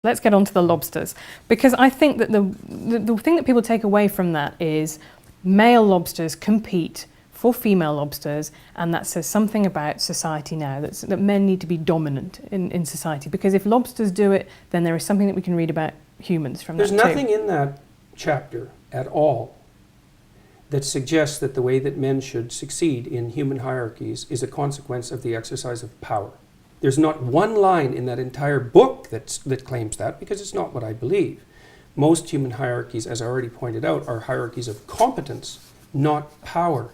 Let's get on to the lobsters, because I think that the thing that people take away from that is male lobsters compete for female lobsters, and that says something about society now, that men need to be dominant in society, because if lobsters do it, then there is something that we can read about humans from that too. There's nothing in that chapter at all that suggests that the way that men should succeed in human hierarchies is a consequence of the exercise of power. There's not one line in that entire book that claims that, because it's not what I believe. Most human hierarchies, as I already pointed out, are hierarchies of competence, not power.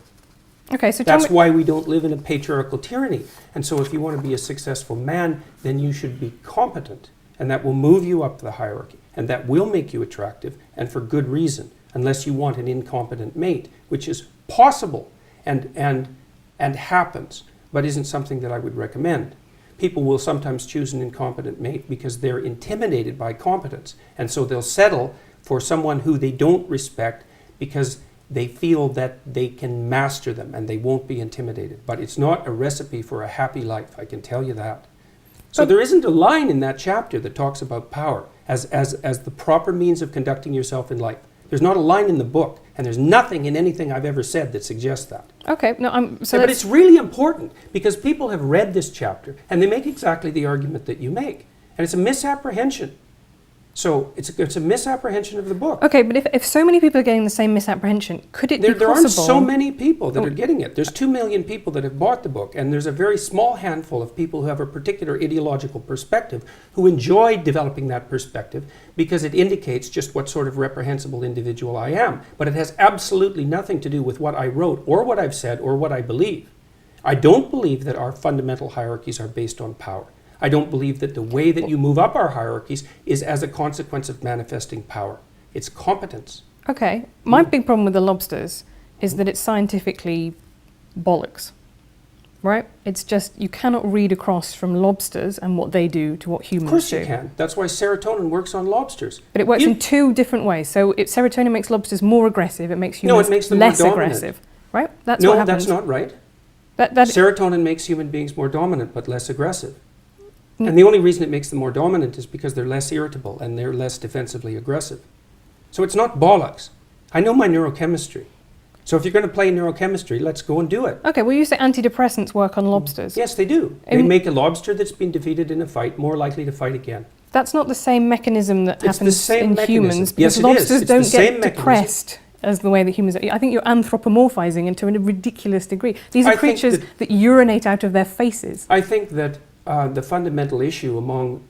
Okay, so that's why we don't live in a patriarchal tyranny. And so if you want to be a successful man, then you should be competent. And that will move you up the hierarchy. And that will make you attractive, and for good reason, unless you want an incompetent mate, which is possible and happens, but isn't something that I would recommend. People will sometimes choose an incompetent mate because they're intimidated by competence. And so they'll settle for someone who they don't respect because they feel that they can master them and they won't be intimidated. But it's not a recipe for a happy life, I can tell you that. So there isn't a line in that chapter that talks about power as the proper means of conducting yourself in life. There's not a line in the book, and there's nothing in anything I've ever said that suggests that. Okay, no, but it's really important, because people have read this chapter, and they make exactly the argument that you make. And it's a misapprehension. So it's a misapprehension of the book. Okay, but if so many people are getting the same misapprehension, could it be possible? There aren't so many people that are getting it. There's 2 million people that have bought the book, and there's a very small handful of people who have a particular ideological perspective who enjoy developing that perspective because it indicates just what sort of reprehensible individual I am. But it has absolutely nothing to do with what I wrote or what I've said or what I believe. I don't believe that our fundamental hierarchies are based on power. I don't believe that the way that you move up our hierarchies is as a consequence of manifesting power. It's competence. Okay. My big problem with the lobsters is that it's scientifically bollocks, right? It's just, you cannot read across from lobsters and what they do to what humans do. Of course you can. That's why serotonin works on lobsters. But it works in 2 different ways. So serotonin makes lobsters more aggressive, it makes humans less aggressive, right? That's what happens. No, that's not right. Serotonin makes human beings more dominant but less aggressive. And the only reason it makes them more dominant is because they're less irritable and they're less defensively aggressive. So it's not bollocks. I know my neurochemistry. So if you're going to play neurochemistry, let's go and do it. Okay, well, you say antidepressants work on lobsters. Yes, they do. They make a lobster that's been defeated in a fight more likely to fight again. That's not the same mechanism that happens in humans. Yes, because lobsters don't get depressed as the way that humans are. I think you're anthropomorphizing into a ridiculous degree. These are creatures that urinate out of their faces. I think that the fundamental issue among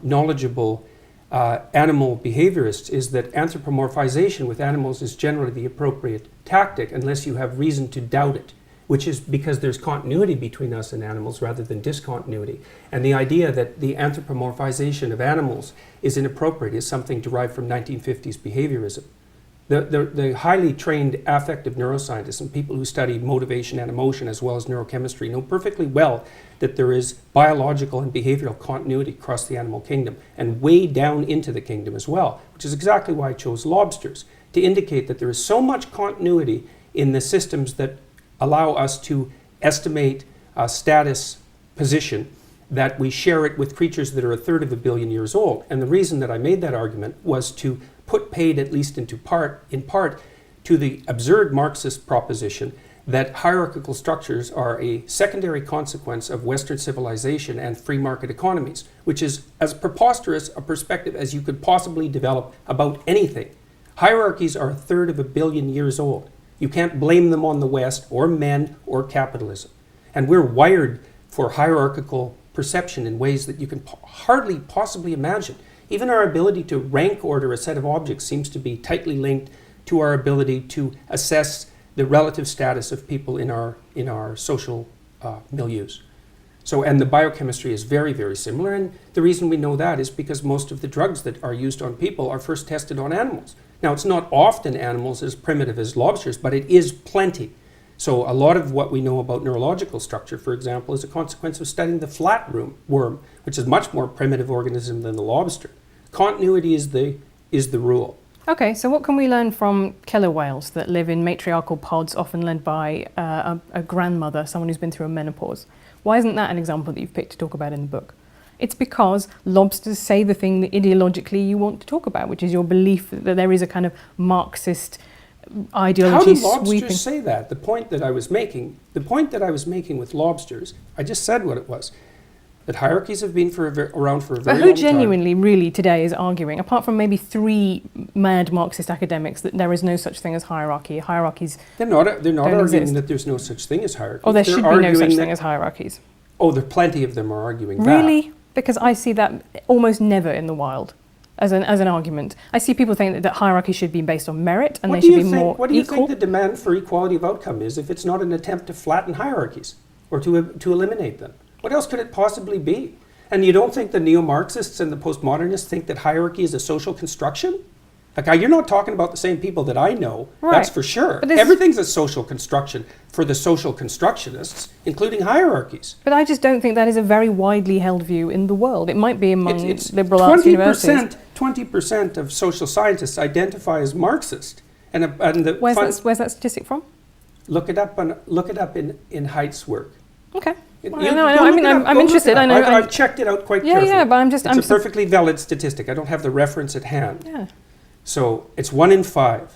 knowledgeable animal behaviorists is that anthropomorphization with animals is generally the appropriate tactic unless you have reason to doubt it, which is because there's continuity between us and animals rather than discontinuity. And the idea that the anthropomorphization of animals is inappropriate is something derived from 1950s behaviorism. The highly trained affective neuroscientists and people who study motivation and emotion as well as neurochemistry know perfectly well that there is biological and behavioral continuity across the animal kingdom and way down into the kingdom as well, which is exactly why I chose lobsters, to indicate that there is so much continuity in the systems that allow us to estimate status position that we share it with creatures that are 1/3 of a billion years old. And the reason that I made that argument was to put paid, at least in part, to the absurd Marxist proposition that hierarchical structures are a secondary consequence of Western civilization and free market economies, which is as preposterous a perspective as you could possibly develop about anything. Hierarchies are 1/3 of a billion years old. You can't blame them on the West or men or capitalism. And we're wired for hierarchical perception in ways that you can hardly possibly imagine. Even our ability to rank order a set of objects seems to be tightly linked to our ability to assess the relative status of people in our social milieus. So, and the biochemistry is very, very similar. And the reason we know that is because most of the drugs that are used on people are first tested on animals. Now, it's not often animals as primitive as lobsters, but it is plenty. So a lot of what we know about neurological structure, for example, is a consequence of studying the flatworm, which is a much more primitive organism than the lobster. Continuity is the rule. Okay, so what can we learn from killer whales that live in matriarchal pods, often led by a grandmother, someone who's been through a menopause? Why isn't that an example that you've picked to talk about in the book? It's because lobsters say the thing that ideologically you want to talk about, which is your belief that there is a kind of Marxist ideology How do sweeping. lobsters say that? The point that I was making with lobsters, I just said what it was. That hierarchies have been around for a very But long who time. genuinely, really, today is arguing, apart from maybe 3 mad Marxist academics, that there is no such thing as hierarchy? Hierarchies They're not arguing exist. that there's no such thing as hierarchy. or there They're should be no such arguing thing as hierarchies. Oh, there plenty of them are arguing that. Really? Because I see that almost never in the wild as an argument. I see people think that hierarchy should be based on merit and What they do should you be more think? What do you equal. think the demand for equality of outcome is if it's not an attempt to flatten hierarchies or to eliminate them? What else could it possibly be? And you don't think the neo-Marxists and the postmodernists think that hierarchy is a social construction? Like, you're not talking about the same people that I know, that's Right. for sure. But this- Everything's a social construction for the social constructionists, including hierarchies. But I just don't think that is a very widely held view in the world. It might be among It's liberal arts universities. 20% of social scientists identify as Marxist. Where's that statistic from? Look it up in Height's work. Okay. You- Well, you no, go I look mean, it up, I'm go look interested. it up. I know. I've checked it out quite carefully. Yeah, but I'm just. It's a perfectly valid statistic. I don't have the reference at hand. Yeah. So it's 1 in 5.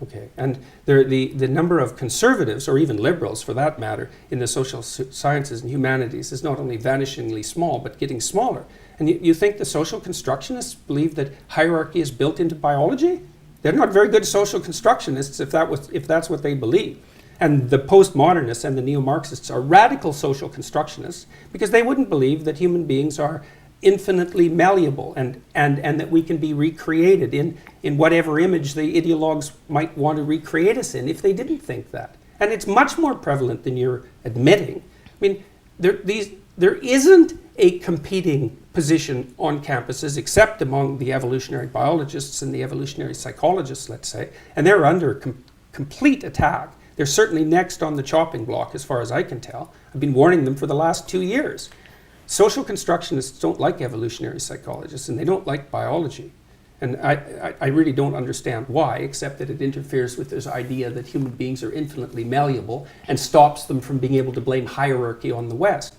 Okay, and the number of conservatives, or even liberals for that matter, in the social sciences and humanities is not only vanishingly small, but getting smaller. And you think the social constructionists believe that hierarchy is built into biology? They're not very good social constructionists if that's what they believe. And the postmodernists and the neo-Marxists are radical social constructionists because they wouldn't believe that human beings are infinitely malleable and that we can be recreated in whatever image the ideologues might want to recreate us in if they didn't think that. And it's much more prevalent than you're admitting. I mean, there isn't a competing position on campuses except among the evolutionary biologists and the evolutionary psychologists, let's say, and they're under complete attack. They're certainly next on the chopping block as far as I can tell. I've been warning them for the last 2 years. Social constructionists don't like evolutionary psychologists and they don't like biology. And I really don't understand why, except that it interferes with this idea that human beings are infinitely malleable and stops them from being able to blame hierarchy on the West.